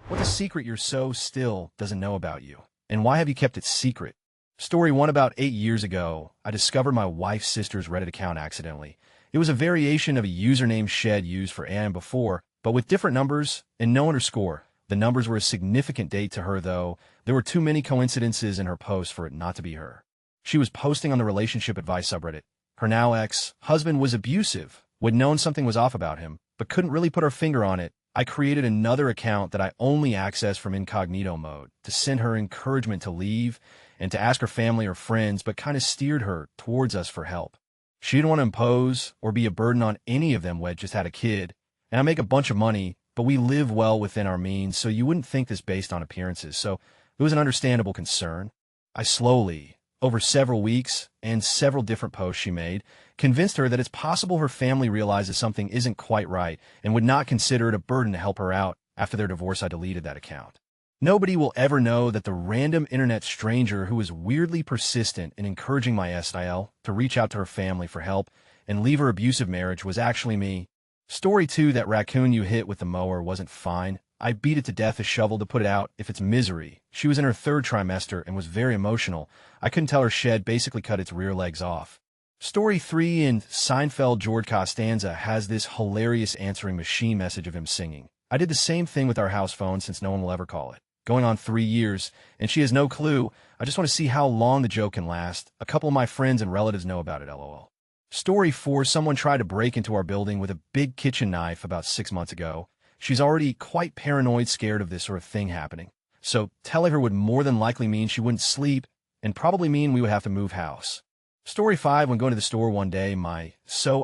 What's a secret you're so still doesn't know about you? And why have you kept it secret? Story 1. About 8 years ago, I discovered my wife's sister's Reddit account accidentally. It was a variation of a username Shed used for Anne before, but with different numbers and no underscore. The numbers were a significant date to her, though. There were too many coincidences in her post for it not to be her. She was posting on the relationship advice subreddit. Her now ex-husband was abusive, would known something was off about him, but couldn't really put her finger on it. I created another account that I only access from incognito mode to send her encouragement to leave and to ask her family or friends, but kind of steered her towards us for help. She didn't want to impose or be a burden on any of them. Wed just had a kid, and I make a bunch of money, but we live well within our means, so you wouldn't think this based on appearances, so it was an understandable concern. I slowly, over several weeks and several different posts she made, convinced her that it's possible her family realizes something isn't quite right and would not consider it a burden to help her out. After their divorce, I deleted that account. Nobody will ever know that the random internet stranger who was weirdly persistent in encouraging my SIL to reach out to her family for help and leave her abusive marriage was actually me. Story 2. That raccoon you hit with the mower wasn't fine. I beat it to death with a shovel to put it out if it's misery. She was in her 3rd trimester and was very emotional. I couldn't tell her Shed basically cut its rear legs off. Story 3. In Seinfeld, George Costanza has this hilarious answering machine message of him singing. I did the same thing with our house phone since no one will ever call it. Going on 3 years, and she has no clue. I just want to see how long the joke can last. A couple of my friends and relatives know about it, lol. Story 4. Someone tried to break into our building with a big kitchen knife about 6 months ago. She's already quite paranoid, scared of this sort of thing happening. So telling her would more than likely mean she wouldn't sleep and probably mean we would have to move house. Story 5. When going to the store one day, my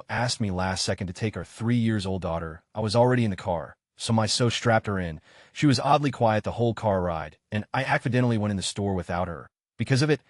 asked me last second to take our 3-year-old daughter. I was already in the car, so my strapped her in. She was oddly quiet the whole car ride, and I accidentally went in the store without her. Because of it,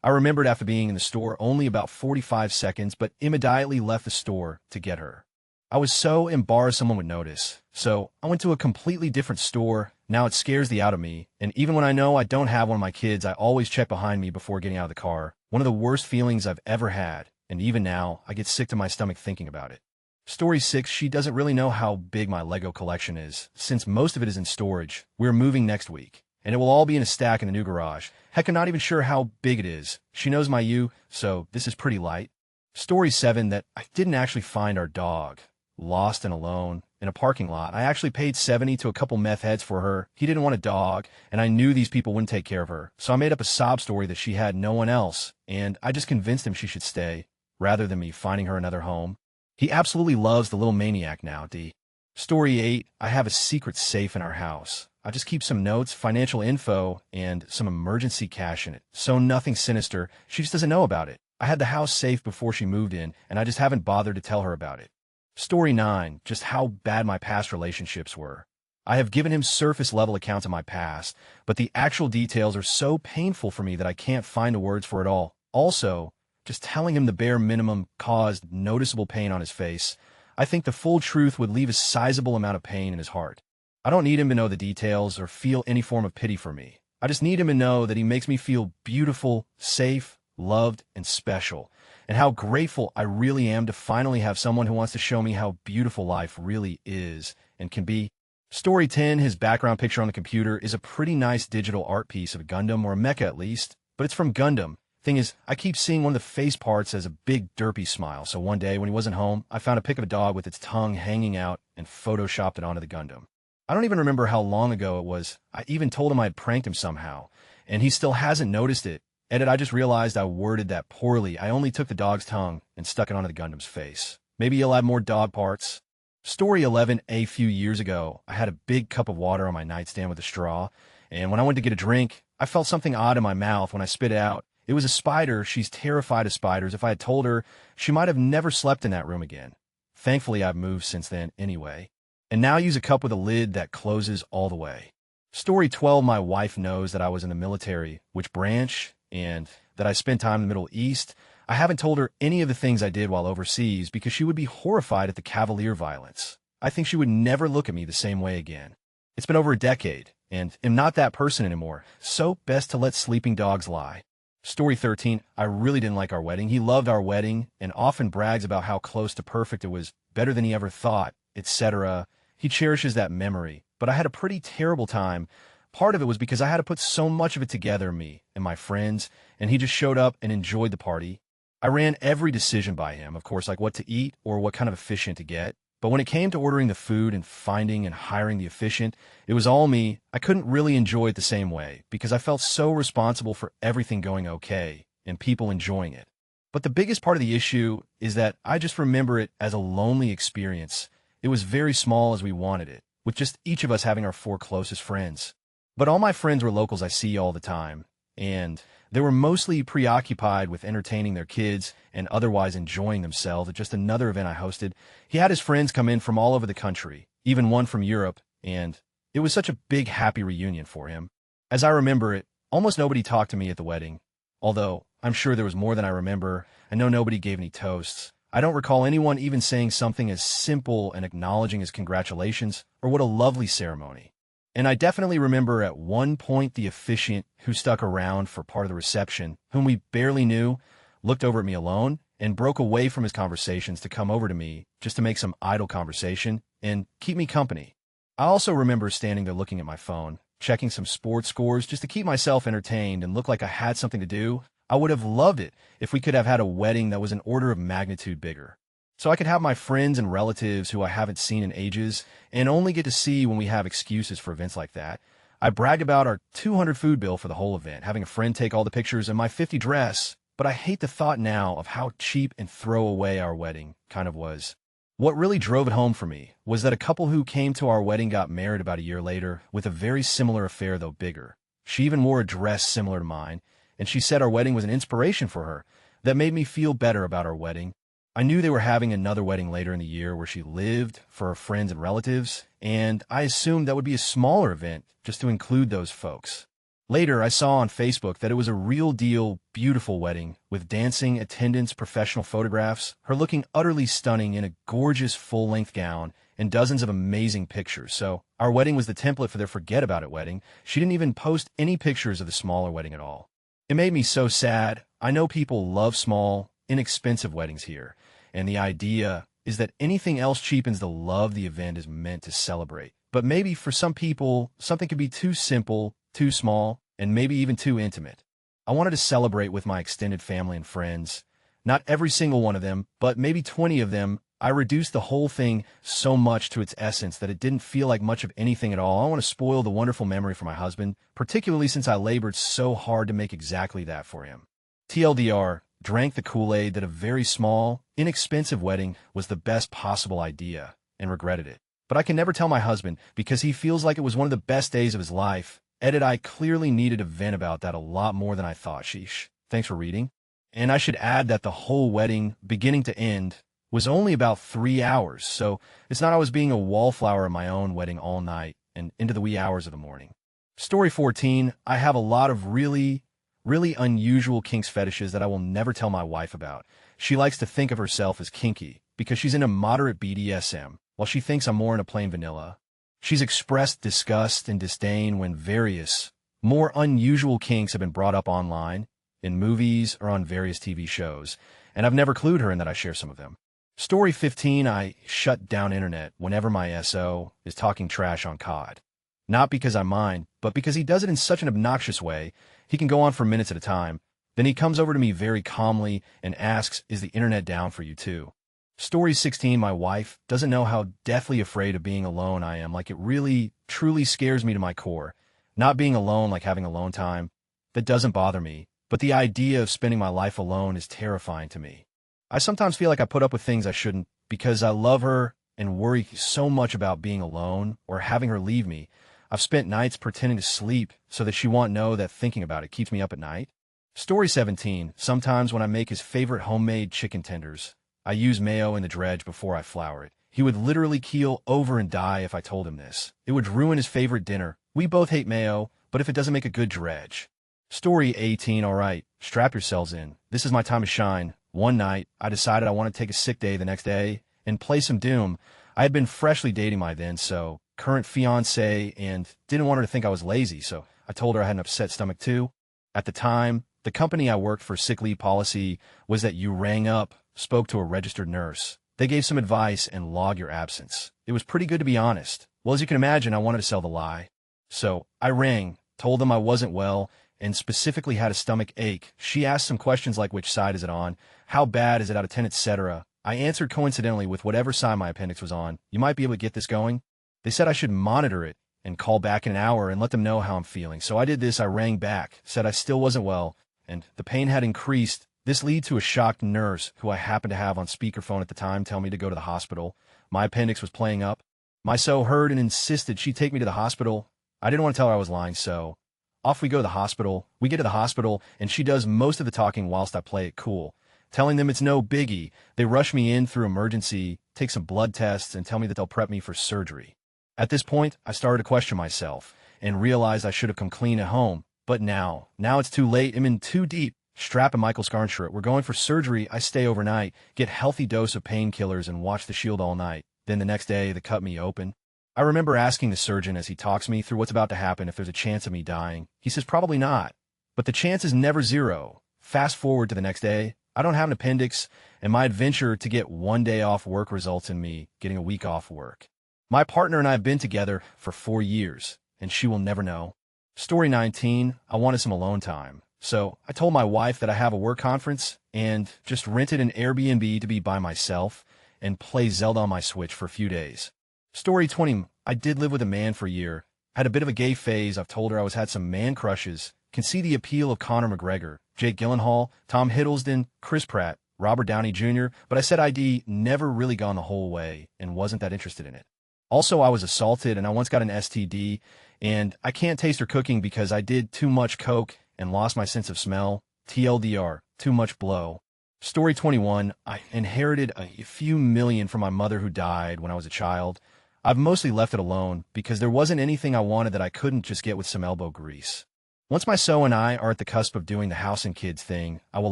I remembered after being in the store only about 45 seconds, but immediately left the store to get her. I was so embarrassed someone would notice, so I went to a completely different store. Now it scares the out of me, and even when I know I don't have one of my kids, I always check behind me before getting out of the car. One of the worst feelings I've ever had, and even now, I get sick to my stomach thinking about it. Story 6. She doesn't really know how big my Lego collection is, since most of it is in storage. We're moving next week, and it will all be in a stack in the new garage. Heck, I'm not even sure how big it is. She knows my so this is pretty light. Story 7. That I didn't actually find our dog, lost and alone, in a parking lot. I actually paid $70 to a couple meth heads for her. He didn't want a dog, and I knew these people wouldn't take care of her. So I made up a sob story that she had no one else, and I just convinced him she should stay, rather than me finding her another home. He absolutely loves the little maniac now, D. Story 8. I have a secret safe in our house. I just keep some notes, financial info, and some emergency cash in it, so nothing sinister. She just doesn't know about it. I had the house safe before she moved in, and I just haven't bothered to tell her about it. Story 9. Just how bad my past relationships were. I have given him surface-level accounts of my past, but the actual details are so painful for me that I can't find the words for it all. Also, just telling him the bare minimum caused noticeable pain on his face. I think the full truth would leave a sizable amount of pain in his heart. I don't need him to know the details or feel any form of pity for me. I just need him to know that he makes me feel beautiful, safe, loved, and special, and how grateful I really am to finally have someone who wants to show me how beautiful life really is and can be. Story 10. His background picture on the computer is a pretty nice digital art piece of a Gundam, or a mecha at least, but it's from Gundam. Thing is, I keep seeing one of the face parts as a big derpy smile, so one day when he wasn't home, I found a pic of a dog with its tongue hanging out and photoshopped it onto the Gundam. I don't even remember how long ago it was. I even told him I had pranked him somehow, and he still hasn't noticed it. Edit, I just realized I worded that poorly. I only took the dog's tongue and stuck it onto the Gundam's face. Maybe he'll add more dog parts. Story 11. A few years ago, I had a big cup of water on my nightstand with a straw, and when I went to get a drink, I felt something odd in my mouth when I spit it out. It was a spider. She's terrified of spiders. If I had told her, she might have never slept in that room again. Thankfully, I've moved since then anyway. And now I use a cup with a lid that closes all the way. Story 12. My wife knows that I was in the military, which branch, and that I spent time in the Middle East. I haven't told her any of the things I did while overseas because she would be horrified at the cavalier violence. I think she would never look at me the same way again. It's been over a decade, and am not that person anymore, so best to let sleeping dogs lie. Story 13. I really didn't like our wedding. He loved our wedding and often brags about how close to perfect it was, better than he ever thought, etc. He cherishes that memory, but I had a pretty terrible time. Part of it was because I had to put so much of it together, me and my friends, and he just showed up and enjoyed the party. I ran every decision by him, of course, like what to eat or what kind of officiant to get. But when it came to ordering the food and finding and hiring the officiant, it was all me. I couldn't really enjoy it the same way because I felt so responsible for everything going okay and people enjoying it. But the biggest part of the issue is that I just remember it as a lonely experience. It was very small as we wanted it, with just each of us having our 4 closest friends. But all my friends were locals I see all the time, and they were mostly preoccupied with entertaining their kids and otherwise enjoying themselves at just another event I hosted. He had his friends come in from all over the country, even one from Europe, and it was such a big happy reunion for him. As I remember it, almost nobody talked to me at the wedding, although I'm sure there was more than I remember. I know nobody gave any toasts. I don't recall anyone even saying something as simple and acknowledging as congratulations or what a lovely ceremony. And I definitely remember at one point the officiant who stuck around for part of the reception, whom we barely knew, looked over at me alone and broke away from his conversations to come over to me just to make some idle conversation and keep me company. I also remember standing there looking at my phone, checking some sports scores just to keep myself entertained and look like I had something to do. I would have loved it if we could have had a wedding that was an order of magnitude bigger, so I could have my friends and relatives who I haven't seen in ages and only get to see when we have excuses for events like that. I bragged about our $200 food bill for the whole event, having a friend take all the pictures, and my $50 dress, but I hate the thought now of how cheap and throwaway our wedding kind of was. What really drove it home for me was that a couple who came to our wedding got married about a year later with a very similar affair, though bigger. She even wore a dress similar to mine, and she said our wedding was an inspiration for her. That made me feel better about our wedding. I knew they were having another wedding later in the year where she lived for her friends and relatives, and I assumed that would be a smaller event just to include those folks. Later, I saw on Facebook that it was a real deal, beautiful wedding with dancing, attendance, professional photographs, her looking utterly stunning in a gorgeous full-length gown, and dozens of amazing pictures. So our wedding was the template for their forget about it wedding. She didn't even post any pictures of the smaller wedding at all. It made me so sad. I know people love small, inexpensive weddings here, and the idea is that anything else cheapens the love the event is meant to celebrate. But maybe for some people, something could be too simple, too small, and maybe even too intimate. I wanted to celebrate with my extended family and friends. Not every single one of them, but maybe 20 of them. I reduced the whole thing so much to its essence that it didn't feel like much of anything at all. I want to spoil the wonderful memory for my husband, particularly since I labored so hard to make exactly that for him. TLDR, drank the Kool-Aid that a very small, inexpensive wedding was the best possible idea, and regretted it. But I can never tell my husband because he feels like it was one of the best days of his life. Edit, I clearly needed to vent about that a lot more than I thought. Sheesh. Thanks for reading. And I should add that the whole wedding, beginning to end, was only about 3 hours, so it's not I was being a wallflower at my own wedding all night and into the wee hours of the morning. Story 14, I have a lot of really unusual kinks fetishes that I will never tell my wife about. She likes to think of herself as kinky because she's into moderate BDSM, while she thinks I'm more into plain vanilla. She's expressed disgust and disdain when various, more unusual kinks have been brought up online, in movies, or on various TV shows, and I've never clued her in that I share some of them. Story 15, I shut down internet whenever my SO is talking trash on COD. Not because I mind, but because he does it in such an obnoxious way. He can go on for minutes at a time. Then he comes over to me very calmly and asks, is the internet down for you too? Story 16, my wife doesn't know how deathly afraid of being alone I am. Like, it really, truly scares me to my core. Not being alone, like having alone time, that doesn't bother me. But the idea of spending my life alone is terrifying to me. I sometimes feel like I put up with things I shouldn't because I love her and worry so much about being alone or having her leave me. I've spent nights pretending to sleep so that she won't know that thinking about it keeps me up at night. Story 17, sometimes when I make his favorite homemade chicken tenders, I use mayo in the dredge before I flour it. He would literally keel over and die if I told him this. It would ruin his favorite dinner. We both hate mayo, but if it doesn't make a good dredge. Story 18, all right, strap yourselves in. This is my time to shine. One night, I decided I wanted to take a sick day the next day and play some Doom. I had been freshly dating my then, so current fiancé, and didn't want her to think I was lazy, so I told her I had an upset stomach too. At the time, the company I worked for sick leave policy was that you rang up, spoke to a registered nurse. They gave some advice and logged your absence. It was pretty good to be honest, Well, as you can imagine, I wanted to sell the lie. So I rang, told them I wasn't well, and specifically had a stomach ache. She asked some questions like which side is it on, how bad is it out of 10, etc. I answered coincidentally with whatever side my appendix was on. You might be able to get this going. They said I should monitor it and call back in an hour and let them know how I'm feeling. So I did this. I rang back, said I still wasn't well, and the pain had increased. This led to a shocked nurse, who I happened to have on speakerphone at the time, tell me to go to the hospital. My appendix was playing up. My so heard and insisted she take me to the hospital. I didn't want to tell her I was lying, so off we go to the hospital. We get to the hospital, and she does most of the talking whilst I play it cool, telling them it's no biggie. They rush me in through emergency, take some blood tests, and tell me that they'll prep me for surgery. At this point, I started to question myself and realized I should have come clean at home. But now it's too late. I'm in too deep. Strap and Michael Scarn shirt. We're going for surgery. I stay overnight, get healthy dose of painkillers, and watch The Shield all night. Then the next day, they cut me open. I remember asking the surgeon as he talks me through what's about to happen if there's a chance of me dying. He says probably not, but the chance is never zero. Fast forward to the next day. I don't have an appendix, and my adventure to get one day off work results in me getting a week off work. My partner and I have been together for 4 years, and she will never know. Story 19, I wanted some alone time. So I told my wife that I have a work conference and just rented an Airbnb to be by myself and play Zelda on my Switch for a few days. Story 20, I did live with a man for a year. Had a bit of a gay phase. I've told her I had some man crushes. Can see the appeal of Conor McGregor, Jake Gyllenhaal, Tom Hiddleston, Chris Pratt, Robert Downey Jr., but I said ID never really gone the whole way and wasn't that interested in it. Also, I was assaulted and I once got an STD, and I can't taste her cooking because I did too much coke and lost my sense of smell. TLDR, too much blow. Story 21, I inherited a few million from my mother who died when I was a child. I've mostly left it alone because there wasn't anything I wanted that I couldn't just get with some elbow grease. Once my so and I are at the cusp of doing the house and kids thing, I will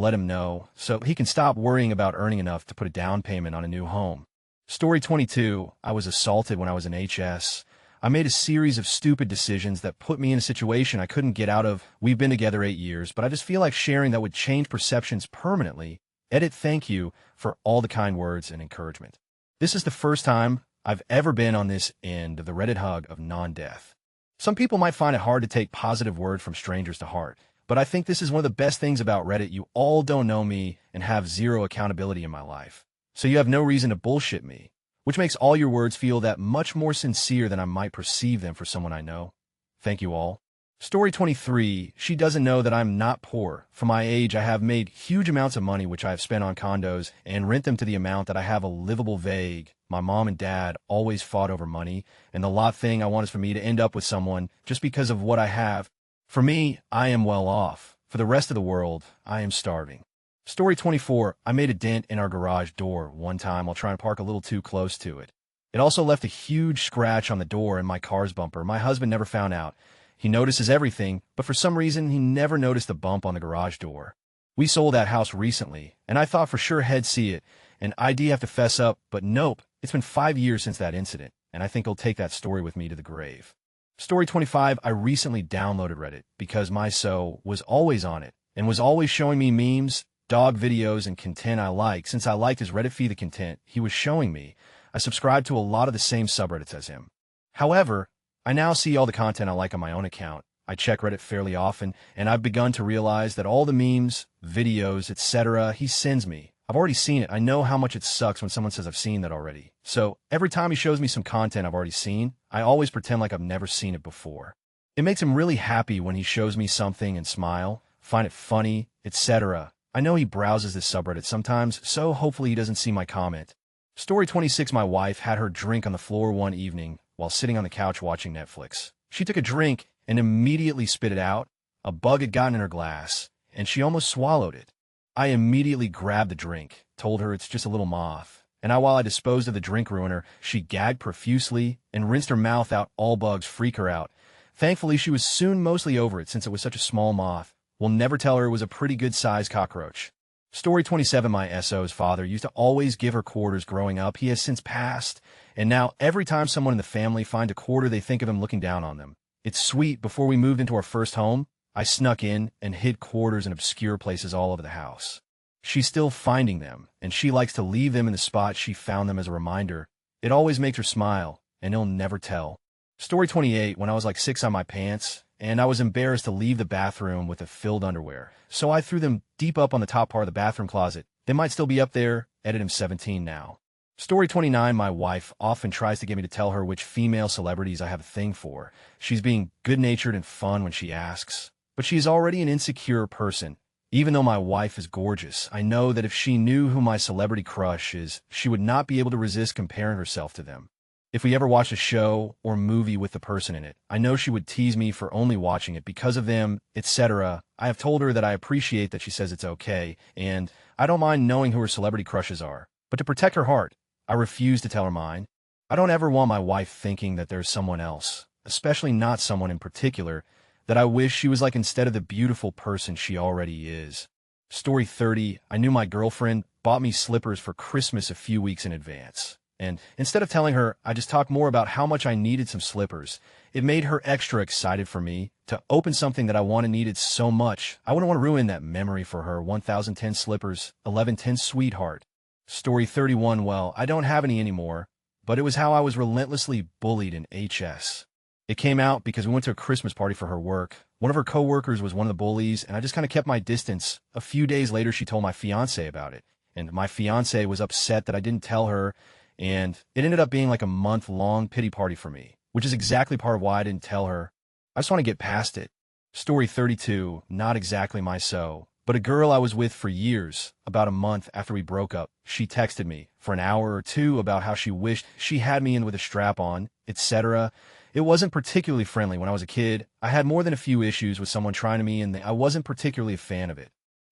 let him know so he can stop worrying about earning enough to put a down payment on a new home. Story 22, I was assaulted when I was in HS. I made a series of stupid decisions that put me in a situation I couldn't get out of. We've been together 8 years, but I just feel like sharing that would change perceptions permanently. Edit, thank you for all the kind words and encouragement. This is the first time I've ever been on this end of the Reddit hug of non-death. Some people might find it hard to take positive word from strangers to heart, but I think this is one of the best things about Reddit. You all don't know me and have zero accountability in my life, so you have no reason to bullshit me, which makes all your words feel that much more sincere than I might perceive them for someone I know. Thank you all. Story 23, she doesn't know that I'm not poor. For my age, I have made huge amounts of money which I have spent on condos and rent them to the amount that I have a livable vague. My mom and dad always fought over money, and the lot thing I want is for me to end up with someone just because of what I have. For me, I am well off. For the rest of the world, I am starving. Story 24, I made a dent in our garage door one time while trying to park a little too close to it. It also left a huge scratch on the door and my car's bumper. My husband never found out. He notices everything, but for some reason, he never noticed the bump on the garage door. We sold that house recently, and I thought for sure he'd see it, and I'd have to fess up, but nope, it's been 5 years since that incident, and I think I'll take that story with me to the grave. Story 25, I recently downloaded Reddit because my so was always on it, and was always showing me memes, dog videos, and content I like. Since I liked his Reddit feed the content he was showing me, I subscribed to a lot of the same subreddits as him. However, I now see all the content I like on my own account. I check Reddit fairly often, and I've begun to realize that all the memes, videos, etc. he sends me, I've already seen it. I know how much it sucks when someone says I've seen that already. So every time he shows me some content I've already seen, I always pretend like I've never seen it before. It makes him really happy when he shows me something and smile, find it funny, etc. I know he browses this subreddit sometimes, so hopefully he doesn't see my comment. Story 26, my wife had her drink on the floor one evening while sitting on the couch watching Netflix. She took a drink and immediately spit it out. A bug had gotten in her glass, and she almost swallowed it. I immediately grabbed the drink, told her it's just a little moth, and while I disposed of the drink ruiner, she gagged profusely and rinsed her mouth out. All bugs freak her out. Thankfully, she was soon mostly over it since it was such a small moth. We'll never tell her it was a pretty good-sized cockroach. Story 27, my SO's father used to always give her quarters growing up. He has since passed, and now every time someone in the family finds a quarter, they think of him looking down on them. It's sweet. Before we moved into our first home, I snuck in and hid quarters in obscure places all over the house. She's still finding them, and she likes to leave them in the spot she found them as a reminder. It always makes her smile. and he'll never tell. Story 28, when I was like 6 on my pants, and I was embarrassed to leave the bathroom with the filled underwear. So I threw them deep up on the top part of the bathroom closet. They might still be up there. Edit him 17 now. Story 29, my wife often tries to get me to tell her which female celebrities I have a thing for. She's being good-natured and fun when she asks. But she's already an insecure person. Even though my wife is gorgeous, I know that if she knew who my celebrity crush is, she would not be able to resist comparing herself to them. If we ever watched a show or movie with the person in it, I know she would tease me for only watching it because of them, etc. I have told her that I appreciate that she says it's okay, and I don't mind knowing who her celebrity crushes are. But to protect her heart, I refuse to tell her mine. I don't ever want my wife thinking that there's someone else, especially not someone in particular, that I wish she was like instead of the beautiful person she already is. Story 30, I knew my girlfriend bought me slippers for Christmas a few weeks in advance. And instead of telling her, I just talked more about how much I needed some slippers. It made her extra excited for me to open something that I wanted needed so much. I wouldn't want to ruin that memory for her. 1010 slippers, 1110 sweetheart. Story 31, well, I don't have any anymore, but it was how I was relentlessly bullied in HS. It came out because we went to a Christmas party for her work. One of her coworkers was one of the bullies, and I just kind of kept my distance. A few days later, she told my fiance about it, and my fiance was upset that I didn't tell her, and it ended up being like a month-long pity party for me, which is exactly part of why I didn't tell her. I just want to get past it. Story 32, not exactly my but a girl I was with for years, about a month after we broke up, she texted me for an hour or two about how she wished she had me in with a strap on, etc. It wasn't particularly friendly when I was a kid. I had more than a few issues with someone trying to me, and I wasn't particularly a fan of it.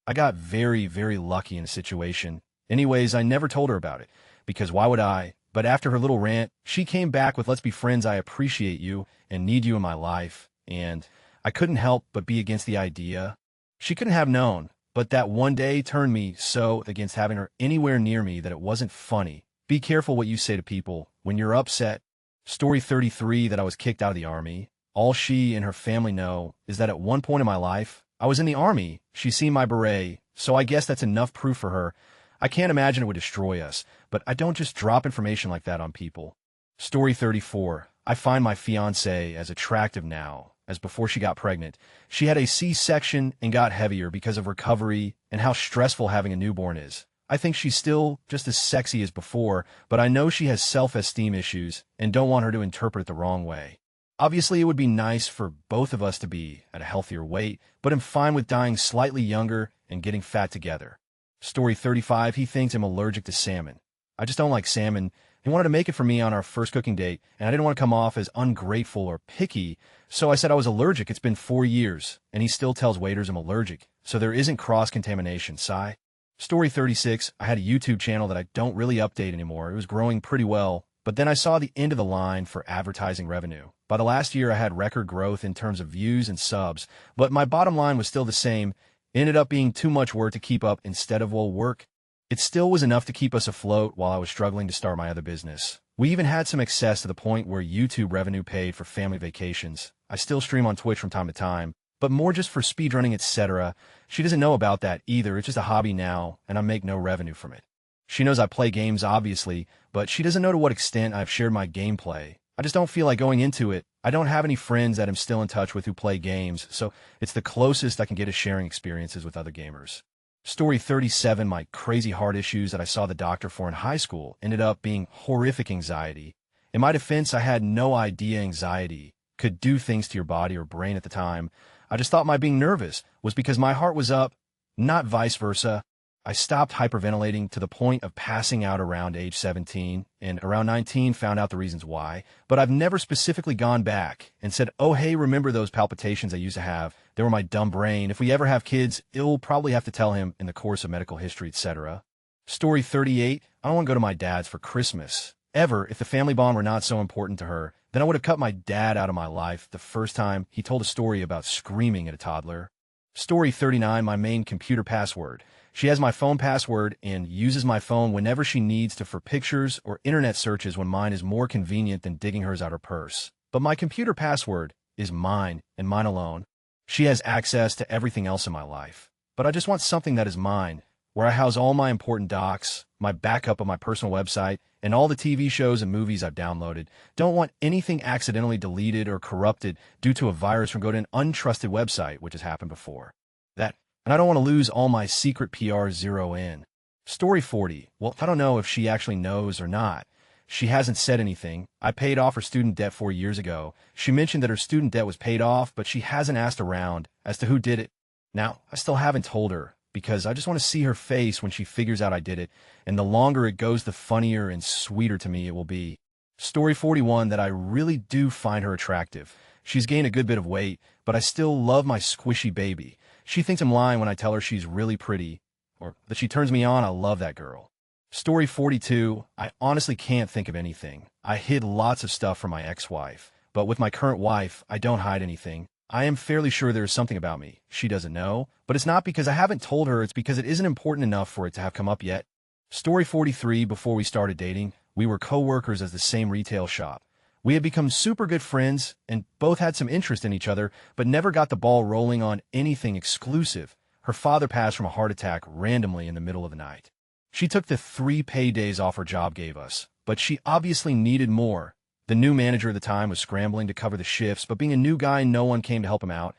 I got very, very lucky in a situation. Anyways, I never told her about it, because why would I? But after her little rant, she came back with, "Let's be friends, I appreciate you and need you in my life." And I couldn't help but be against the idea. She couldn't have known, but that one day turned me so against having her anywhere near me that it wasn't funny. Be careful what you say to people when you're upset. Story 33, that I was kicked out of the army. All she and her family know is that at one point in my life, I was in the army. She's seen my beret, so I guess that's enough proof for her. I can't imagine it would destroy us, but I don't just drop information like that on people. Story 34, I find my fiancé as attractive now as before she got pregnant. She had a C-section and got heavier because of recovery and how stressful having a newborn is. I think she's still just as sexy as before, but I know she has self-esteem issues and don't want her to interpret it the wrong way. Obviously, it would be nice for both of us to be at a healthier weight, but I'm fine with dying slightly younger and getting fat together. Story 35, he thinks I'm allergic to salmon. I just don't like salmon. He wanted to make it for me on our first cooking date, and I didn't want to come off as ungrateful or picky, so I said I was allergic. It's been 4 years, and he still tells waiters I'm allergic, so there isn't cross-contamination. Sigh. Story 36, I had a YouTube channel that I don't really update anymore. It was growing pretty well, but then I saw the end of the line for advertising revenue. By the last year, I had record growth in terms of views and subs, but my bottom line was still the same. It ended up being too much work to keep up instead of work. It still was enough to keep us afloat while I was struggling to start my other business. We even had some excess to the point where YouTube revenue paid for family vacations. I still stream on Twitch from time to time, but more just for speedrunning, etc. She doesn't know about that either. It's just a hobby now, and I make no revenue from it. She knows I play games, obviously, but she doesn't know to what extent I've shared my gameplay. I just don't feel like going into it. I don't have any friends that I'm still in touch with who play games, so it's the closest I can get to sharing experiences with other gamers. Story 37, my crazy heart issues that I saw the doctor for in high school ended up being horrific anxiety. In my defense, I had no idea anxiety could do things to your body or brain at the time. I just thought my being nervous was because my heart was up, not vice versa. I stopped hyperventilating to the point of passing out around age 17, and around 19 found out the reasons why, but I've never specifically gone back and said, "Oh, hey, remember those palpitations I used to have? They were my dumb brain. If we ever have kids, it'll probably have to tell him in the course of medical history, etc." Story 38, I don't want to go to my dad's for Christmas. Ever, if the family bond were not so important to her, then I would have cut my dad out of my life the first time he told a story about screaming at a toddler. Story 39, my main computer password. She has my phone password and uses my phone whenever she needs to for pictures or internet searches when mine is more convenient than digging hers out her purse. But my computer password is mine and mine alone. She has access to everything else in my life. But I just want something that is mine, where I house all my important docs, my backup of my personal website, and all the TV shows and movies I've downloaded. Don't want anything accidentally deleted or corrupted due to a virus from going to an untrusted website, which has happened before. And I don't want to lose all my secret PR zero in. Story 40. Well, I don't know if she actually knows or not. She hasn't said anything. I paid off her student debt 4 years ago. She mentioned that her student debt was paid off, but she hasn't asked around as to who did it. Now, I still haven't told her because I just want to see her face when she figures out I did it, and the longer it goes, the funnier and sweeter to me it will be. Story 41, that I really do find her attractive. She's gained a good bit of weight, but I still love my squishy baby. She thinks I'm lying when I tell her she's really pretty, or that she turns me on. I love that girl. Story 42, I honestly can't think of anything. I hid lots of stuff from my ex-wife, but with my current wife, I don't hide anything. I am fairly sure there is something about me she doesn't know, but it's not because I haven't told her, it's because it isn't important enough for it to have come up yet. Story 43, before we started dating, we were co-workers at the same retail shop. We had become super good friends and both had some interest in each other, but never got the ball rolling on anything exclusive. Her father passed from a heart attack randomly in the middle of the night. She took the 3 paydays off her job gave us, but she obviously needed more. The new manager at the time was scrambling to cover the shifts, but being a new guy, no one came to help him out.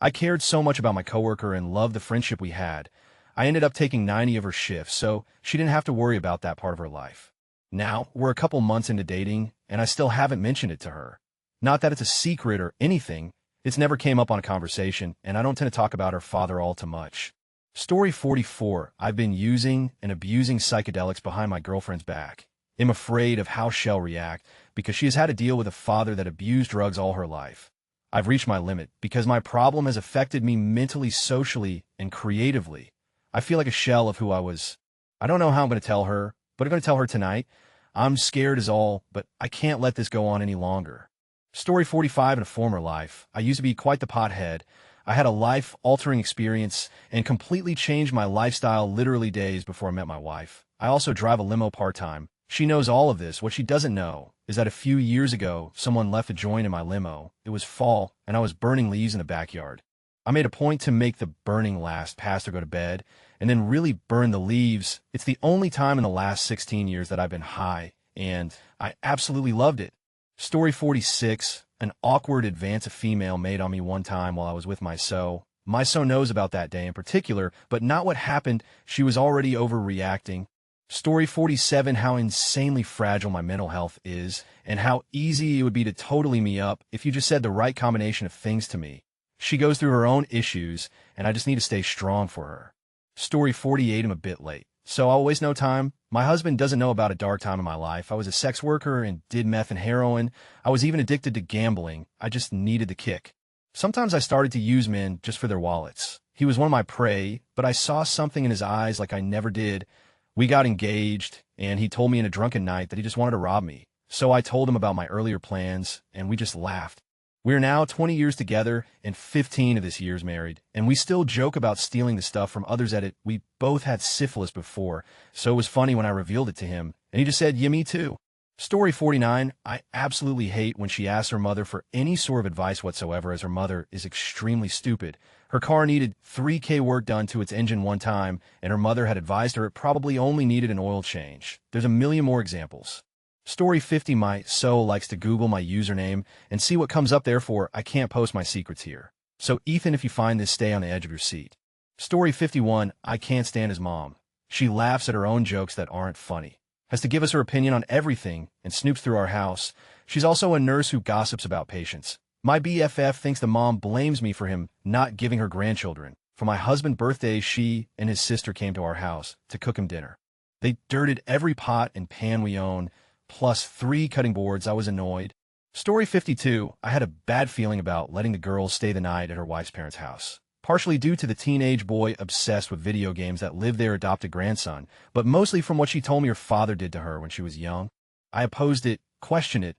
I cared so much about my coworker and loved the friendship we had. I ended up taking 90 of her shifts, so she didn't have to worry about that part of her life. Now, we're a couple months into dating, and I still haven't mentioned it to her. Not that it's a secret or anything, it's never came up on a conversation, and I don't tend to talk about her father all too much. Story 44, I've been using and abusing psychedelics behind my girlfriend's back. I'm afraid of how she'll react because she has had to deal with a father that abused drugs all her life. I've reached my limit because my problem has affected me mentally, socially, and creatively. I feel like a shell of who I was. I don't know how I'm going to tell her, but I'm going to tell her tonight. I'm scared as all, but I can't let this go on any longer. Story 45, in a former life, I used to be quite the pothead. I had a life-altering experience and completely changed my lifestyle literally days before I met my wife. I also drive a limo part-time. She knows all of this. What she doesn't know is that a few years ago, someone left a joint in my limo. It was fall, and I was burning leaves in the backyard. I made a point to make the burning last past her go to bed, and then really burn the leaves. It's the only time in the last 16 years that I've been high, and I absolutely loved it. Story 46, an awkward advance a female made on me one time while I was with my so. My so knows about that day in particular, but not what happened. She was already overreacting. Story 47, how insanely fragile my mental health is, and how easy it would be to totally me up if you just said the right combination of things to me. She goes through her own issues, and I just need to stay strong for her. Story 48, I'm a bit late, so I'll waste no time. My husband doesn't know about a dark time in my life. I was a sex worker and did meth and heroin. I was even addicted to gambling. I just needed the kick. Sometimes I started to use men just for their wallets. He was one of my prey, but I saw something in his eyes like I never did. We got engaged, and he told me in a drunken night that he just wanted to rob me. So I told him about my earlier plans, and we just laughed. We are now 20 years together and 15 of this year's married, and we still joke about stealing the stuff from others at it. We both had syphilis before, so it was funny when I revealed it to him, and he just said, yeah, me too. Story 49, I absolutely hate when she asks her mother for any sort of advice whatsoever, as her mother is extremely stupid. Her car needed 3K work done to its engine one time, and her mother had advised her it probably only needed an oil change. There's a million more examples. Story 50, my so likes to Google my username and see what comes up, therefore I can't post my secrets here. So Ethan, if you find this, stay on the edge of your seat. Story 51, I can't stand his mom. She laughs at her own jokes that aren't funny, has to give us her opinion on everything, and snoops through our house. She's also a nurse who gossips about patients. My BFF thinks the mom blames me for him not giving her grandchildren. For my husband's birthday, she and his sister came to our house to cook him dinner. They dirted every pot and pan we own, plus 3 cutting boards. I was annoyed. Story 52, I had a bad feeling about letting the girls stay the night at her wife's parents' house, partially due to the teenage boy obsessed with video games that lived their adopted grandson, but mostly from what she told me her father did to her when she was young. I opposed it, questioned it,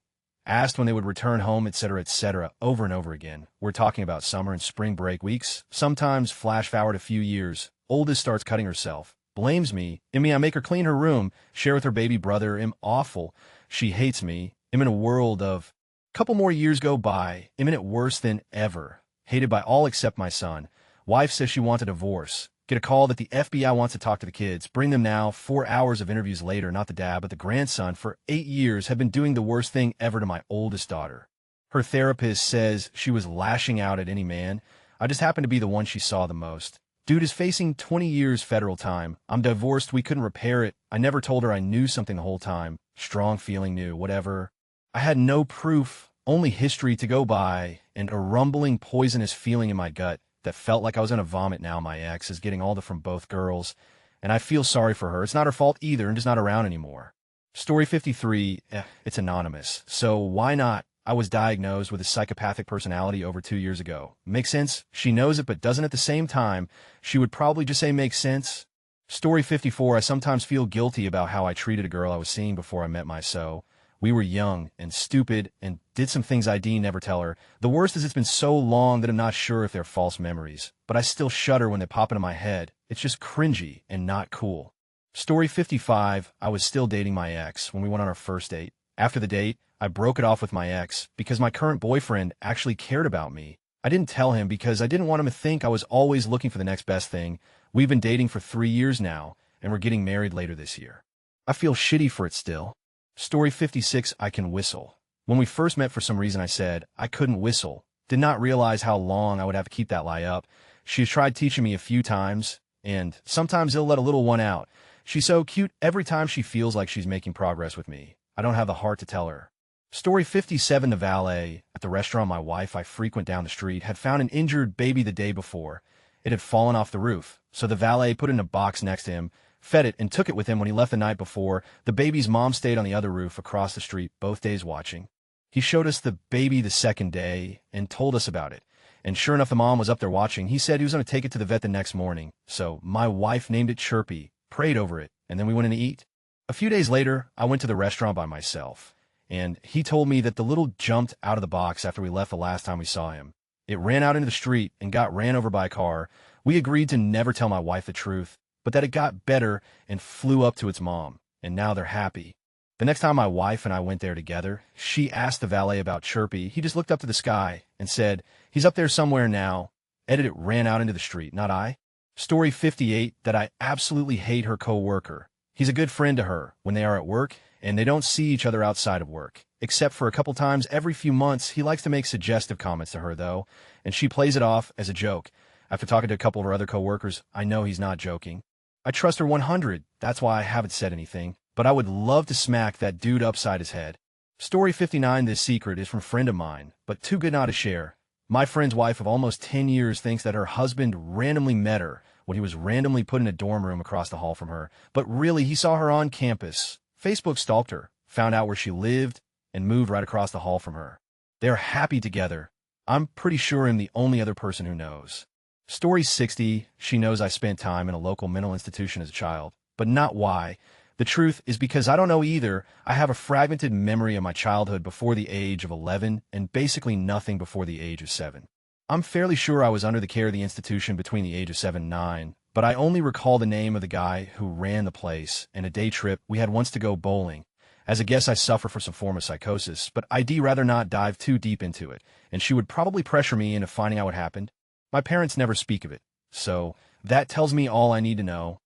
asked when they would return home, etc., over and over again. We're talking about summer and spring break weeks, sometimes flash forward a few years. Oldest starts cutting herself. Blames me. I make her clean her room, share with her baby brother. I'm awful. She hates me. I'm in a world of. Couple more years go by. I'm in it worse than ever. Hated by all except my son. Wife says she wants a divorce. Get a call that the FBI wants to talk to the kids. Bring them now. 4 hours of interviews later, not the dad, but the grandson, for 8 years, have been doing the worst thing ever to my oldest daughter. Her therapist says she was lashing out at any man. I just happened to be the one she saw the most. Dude is facing 20 years federal time. I'm divorced. We couldn't repair it. I never told her I knew something the whole time. Strong feeling knew, whatever. I had no proof, only history to go by, and a rumbling, poisonous feeling in my gut that felt like I was going to vomit. Now my ex is getting all from both girls, and I feel sorry for her. It's not her fault either, and just not around anymore. Story 53, it's anonymous, so why not? I was diagnosed with a psychopathic personality over 2 years ago. Makes sense? She knows it, but doesn't at the same time. She would probably just say makes sense. Story 54, I sometimes feel guilty about how I treated a girl I was seeing before I met my so. We were young and stupid and did some things I'd never tell her. The worst is it's been so long that I'm not sure if they're false memories, but I still shudder when they pop into my head. It's just cringy and not cool. Story 55, I was still dating my ex when we went on our first date. After the date, I broke it off with my ex because my current boyfriend actually cared about me. I didn't tell him because I didn't want him to think I was always looking for the next best thing. We've been dating for 3 years now, and we're getting married later this year. I feel shitty for it still. Story 56, I can whistle. When we first met, for some reason I said I couldn't whistle. Did not realize how long I would have to keep that lie up. She's tried teaching me a few times, and sometimes it'll let a little one out. She's so cute every time she feels like she's making progress with me. I don't have the heart to tell her. Story 57, the valet at the restaurant my wife I frequent down the street had found an injured baby the day before. It had fallen off the roof, so the valet put it in a box next to him, fed it, and took it with him when he left the night before. The baby's mom stayed on the other roof across the street both days watching. He showed us the baby the second day and told us about it. And sure enough, the mom was up there watching. He said he was going to take it to the vet the next morning. So my wife named it Chirpy, prayed over it, and then we went in to eat. A few days later, I went to the restaurant by myself, and he told me that the little jumped out of the box after we left the last time we saw him. It ran out into the street and got ran over by a car. We agreed to never tell my wife the truth, but that it got better and flew up to its mom, and now they're happy. The next time my wife and I went there together, she asked the valet about Chirpy. He just looked up to the sky and said, he's up there somewhere now. It ran out into the street, not I. Story 58, that I absolutely hate her co-worker. He's a good friend to her when they are at work, and they don't see each other outside of work. Except for a couple times every few months, he likes to make suggestive comments to her, though, and she plays it off as a joke. After talking to a couple of her other co-workers, I know he's not joking. I trust her 100, that's why I haven't said anything, but I would love to smack that dude upside his head. Story 59, this secret is from a friend of mine, but too good not to share. My friend's wife of almost 10 years thinks that her husband randomly met her when he was randomly put in a dorm room across the hall from her, but really he saw her on campus. Facebook stalked her, found out where she lived, and moved right across the hall from her. They are happy together. I'm pretty sure I'm the only other person who knows. Story 60, she knows I spent time in a local mental institution as a child, but not why. The truth is because I don't know either. I have a fragmented memory of my childhood before the age of 11 and basically nothing before the age of 7. I'm fairly sure I was under the care of the institution between the age of 7 and 9, but I only recall the name of the guy who ran the place and a day trip we had once to go bowling. As a guess, I suffer from some form of psychosis, but I'd rather not dive too deep into it, and she would probably pressure me into finding out what happened. My parents never speak of it, so that tells me all I need to know.